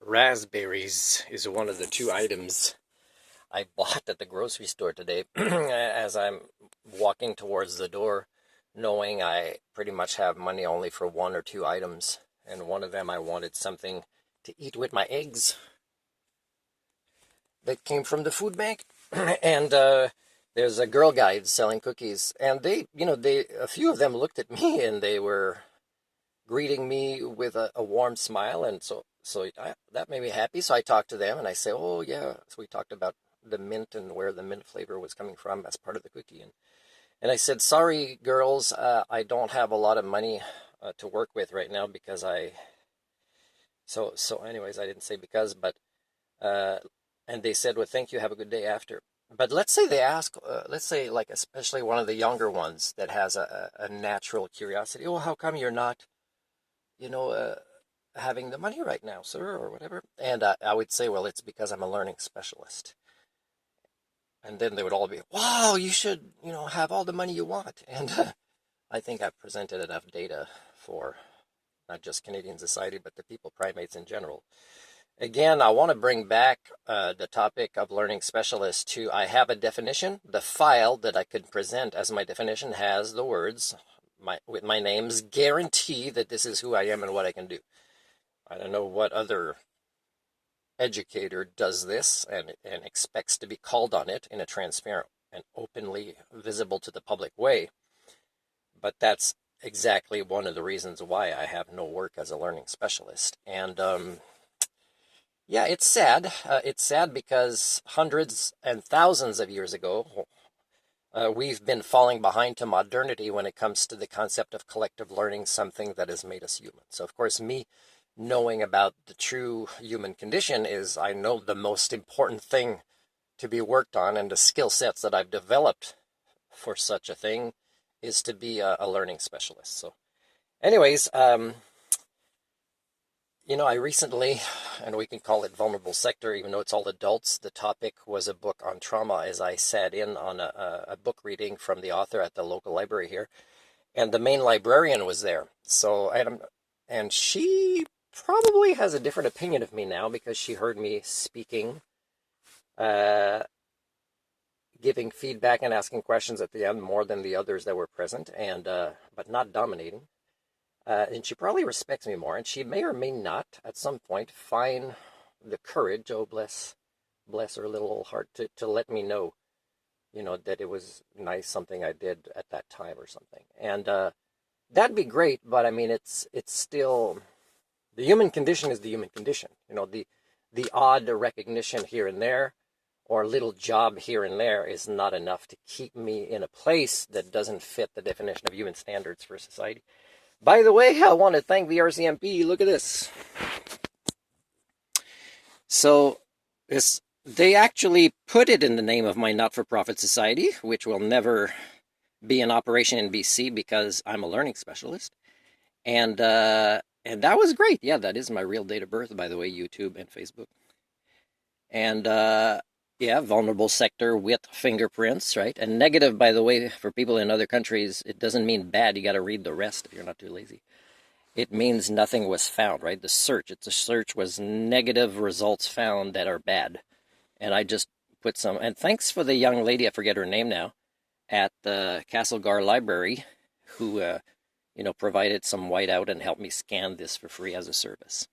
Raspberries is one of the two items I bought at the grocery store today as I'm walking towards the door, knowing I pretty much have money only for one or two items. And one of them I wanted something to eat with my eggs that came from the food bank. and there's a Girl Guide selling cookies. And a few of them looked at me and they were greeting me with a warm smile, and that made me happy. So I talked to them, and I say, "Oh yeah." So we talked about the mint and where the mint flavor was coming from as part of the cookie, and I said, "Sorry, girls, I don't have a lot of money to work with right now because I." So anyways, I didn't say because, but and they said, "Well, thank you. Have a good day after." But let's say they ask, let's say like especially one of the younger ones that has a natural curiosity. Oh, how come you're not? Having the money right now, sir, or whatever. And I would say, well, it's because I'm a learning specialist. And then they would all be, wow, you should, have all the money you want. And I think I've presented enough data for not just Canadian society, but the people primates in general. Again, I want to bring back the topic of learning specialist to, I have a definition. The file that I could present as my definition has the words, with my names, guarantee that this is who I am and what I can do. I don't know what other educator does this and expects to be called on it in a transparent and openly visible to the public way. But that's exactly one of the reasons why I have no work as a learning specialist. And yeah, it's sad. It's sad because hundreds and thousands of years ago, we've been falling behind to modernity when it comes to the concept of collective learning, something that has made us human. So, of course, me knowing about the true human condition is, I know the most important thing to be worked on, and the skill sets that I've developed for such a thing is to be a learning specialist. So, anyways, I recently, and we can call it vulnerable sector, even though it's all adults, the topic was a book on trauma as I sat in on a book reading from the author at the local library here. And the main librarian was there. So, and she probably has a different opinion of me now because she heard me speaking, giving feedback and asking questions at the end more than the others that were present, and but not dominating. And she probably respects me more, and she may or may not, at some point, find the courage, oh bless her little heart, to let me know, that it was nice something I did at that time or something. And that'd be great, but I mean, it's still, the human condition is the human condition. The odd recognition here and there, or a little job here and there is not enough to keep me in a place that doesn't fit the definition of human standards for society. By the way, I want to thank the RCMP. Look at this. So they actually put it in the name of my not-for-profit society, which will never be in operation in BC because I'm a learning specialist. And that was great. Yeah, that is my real date of birth, by the way, YouTube and Facebook. And yeah, vulnerable sector with fingerprints, right? And negative, by the way, for people in other countries, it doesn't mean bad. You got to read the rest if you're not too lazy. It means nothing was found, right? The search was negative results found that are bad. And I just put some, and thanks for the young lady, I forget her name now, at the Castlegar Library, who, provided some whiteout and helped me scan this for free as a service.